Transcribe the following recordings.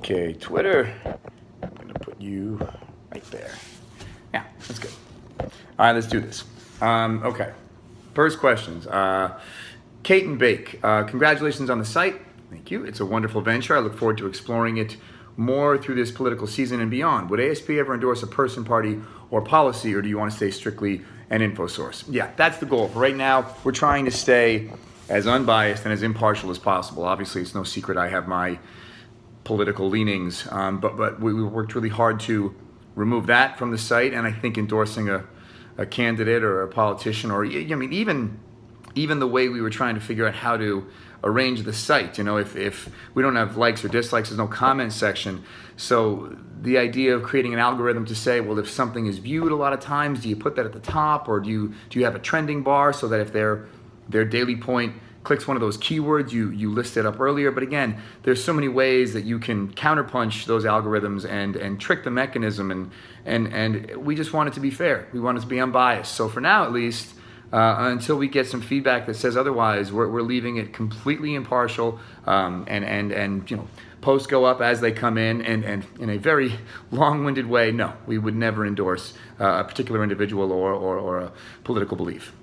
Okay, Twitter. I'm gonna put you right there. Yeah, that's good. All right, let's do this. Okay, first questions. Kate and Bake, congratulations on the site. Thank you. It's a wonderful venture. I look forward to exploring it more through this political season and beyond. Would ASP ever endorse a person, party, or policy, or do you want to stay strictly an info source? Yeah, that's the goal. For right now, we're trying to stay as unbiased and as impartial as possible. Obviously, it's no secret I have my political leanings, but we worked really hard to remove that from the site, and I think endorsing a candidate or a politician, or I mean even the way we were trying to figure out how to arrange the site. You know, if we don't have likes or dislikes, there's no comment section. So the idea of creating an algorithm to say, well, if something is viewed a lot of times, do you put that at the top, or do you have a trending bar so that if their daily point clicks one of those keywords, you list it up earlier. But again, there's so many ways that you can counterpunch those algorithms and trick the mechanism, and we just want it to be fair. We want it to be unbiased. So for now, at least, until we get some feedback that says otherwise, we're leaving it completely impartial, and you know, posts go up as they come in, and in a very long-winded way, no, we would never endorse a particular individual or a political belief.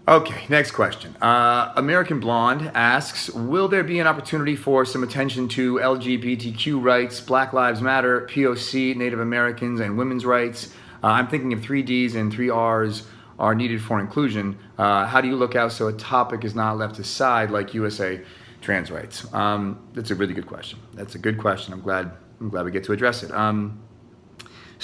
Okay, next question. American Blonde asks, will there be an opportunity for some attention to LGBTQ rights, Black Lives Matter, POC, Native Americans, and women's rights? I'm thinking if 3 Ds and 3 Rs are needed for inclusion. How do you look out so a topic is not left aside like USA trans rights? That's a really good question. That's a good question. I'm glad we get to address it.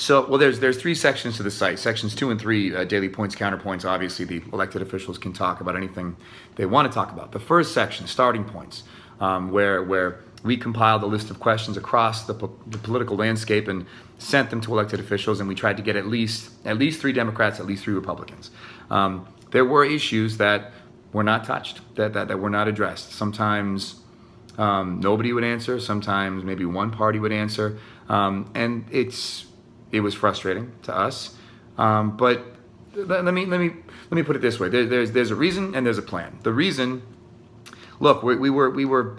Well, there's 3 sections to the site. Sections 2 and 3, daily points, counterpoints. Obviously, the elected officials can talk about anything they want to talk about. The first section, starting points, where we compiled a list of questions across the political landscape and sent them to elected officials, and we tried to get at least 3 Democrats, at least 3 Republicans. There were issues that were not touched, that were not addressed. Sometimes nobody would answer. Sometimes maybe one party would answer, and it was frustrating to us, but let me put it this way: there's a reason and there's a plan. The reason, look, we were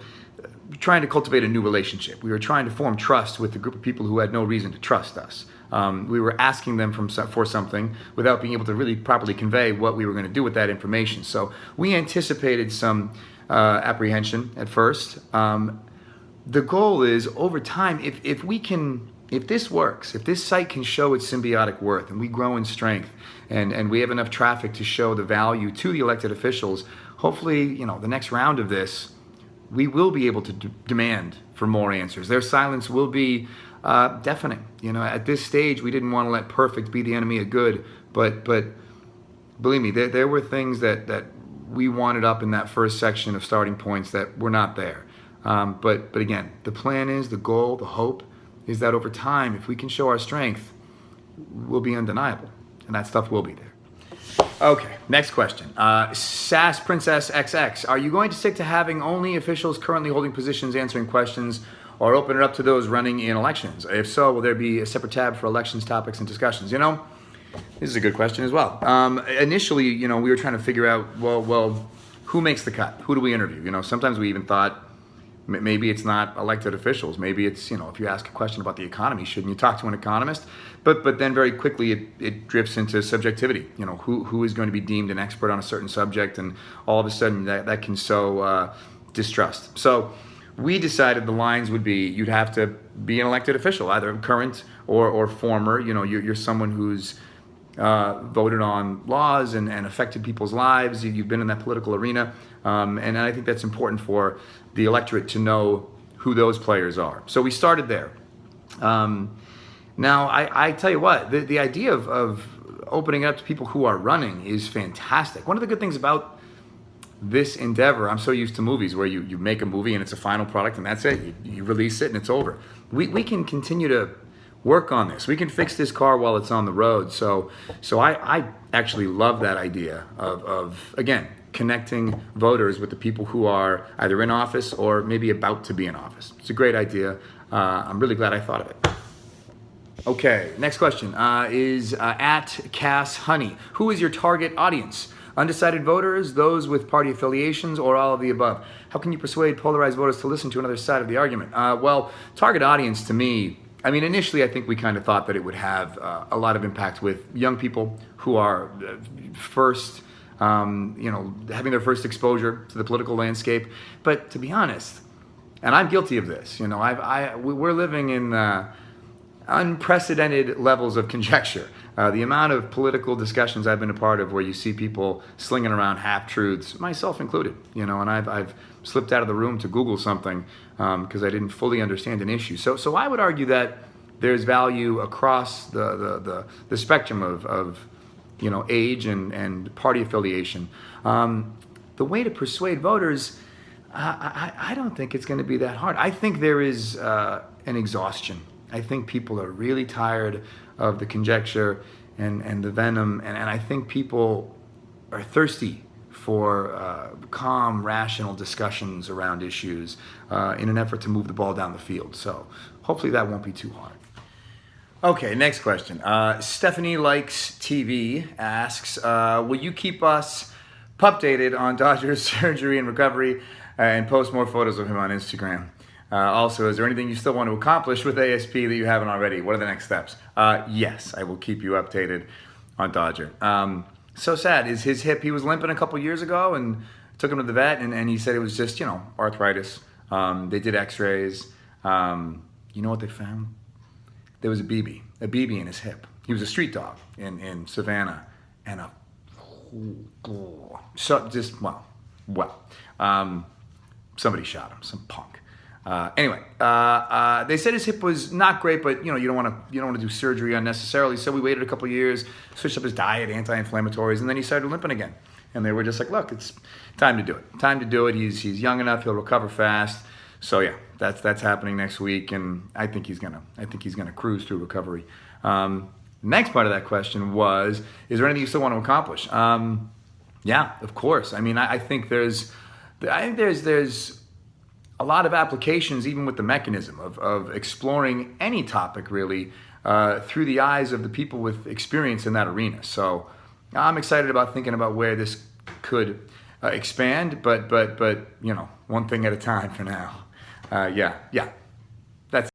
trying to cultivate a new relationship. We were trying to form trust with a group of people who had no reason to trust us. We were asking them for something without being able to really properly convey what we were going to do with that information. So we anticipated some apprehension at first. The goal is, over time, if this works, if this site can show its symbiotic worth and we grow in strength and we have enough traffic to show the value to the elected officials, hopefully, you know, the next round of this, we will be able to demand for more answers. Their silence will be deafening. You know, at this stage, we didn't want to let perfect be the enemy of good, but believe me, there were things that we wanted up in that first section of starting points that were not there. But again, the plan is, the goal, the hope is that over time, if we can show our strength, we'll be undeniable, and that stuff will be there. Okay, next question. Sass Princess XX, are you going to stick to having only officials currently holding positions answering questions, or open it up to those running in elections? If so, will there be a separate tab for elections, topics, and discussions? You know, this is a good question as well. Initially, you know, we were trying to figure out, well, who makes the cut? Who do we interview? You know, sometimes we even thought, maybe it's not elected officials. Maybe it's, you know, if you ask a question about the economy, shouldn't you talk to an economist? But then very quickly it drifts into subjectivity. You know, who is going to be deemed an expert on a certain subject, and all of a sudden that can sow distrust. So we decided the lines would be, you'd have to be an elected official, either current or former. You know, you're someone who's voted on laws and affected people's lives. You've been in that political arena, and I think that's important for the electorate to know who those players are. So we started there. Now, I tell you what, the idea of opening up to people who are running is fantastic. One of the good things about this endeavor, I'm so used to movies where you make a movie and it's a final product and that's it. You release it and it's over. We can continue to work on this. We can fix this car while it's on the road. So I actually love that idea of again, connecting voters with the people who are either in office or maybe about to be in office. It's a great idea. I'm really glad I thought of it. Okay, next question is at Cass Honey. Who is your target audience? Undecided voters, those with party affiliations, or all of the above? How can you persuade polarized voters to listen to another side of the argument? Well, target audience to me, I mean, initially I think we kind of thought that it would have a lot of impact with young people who are first, having their first exposure to the political landscape. But to be honest, and I'm guilty of this, we're living in unprecedented levels of conjecture. The amount of political discussions I've been a part of where you see people slinging around half-truths, myself included, and I've slipped out of the room to Google something because I didn't fully understand an issue. So I would argue that there's value across the spectrum of age and party affiliation. The way to persuade voters, I don't think it's going to be that hard. I think there is an exhaustion. I think people are really tired of the conjecture and the venom, and I think people are thirsty for calm, rational discussions around issues in an effort to move the ball down the field. So hopefully that won't be too hard. Okay, next question. Stephanie Likes TV asks, will you keep us updated on Dodger's surgery and recovery and post more photos of him on Instagram? Also, is there anything you still want to accomplish with ASP that you haven't already? What are the next steps? Yes, I will keep you updated on Dodger. So sad. Is his hip, he was limping a couple years ago and took him to the vet, and he said it was just, arthritis. They did x-rays. You know what they found? There was a BB in his hip. He was a street dog in Savannah, and somebody shot him, some punk. Anyway, they said his hip was not great, but you don't want to do surgery unnecessarily. So we waited a couple years, switched up his diet, anti-inflammatories, and then he started limping again. And they were just like, look, it's time to do it. Time to do it. He's young enough. He'll recover fast. So yeah, that's happening next week, and I think he's gonna cruise through recovery. Next part of that question was, is there anything you still want to accomplish? Yeah, of course. I mean, I think there's a lot of applications, even with the mechanism of exploring any topic really through the eyes of the people with experience in that arena. So I'm excited about thinking about where this could expand, but one thing at a time for now. Yeah. That's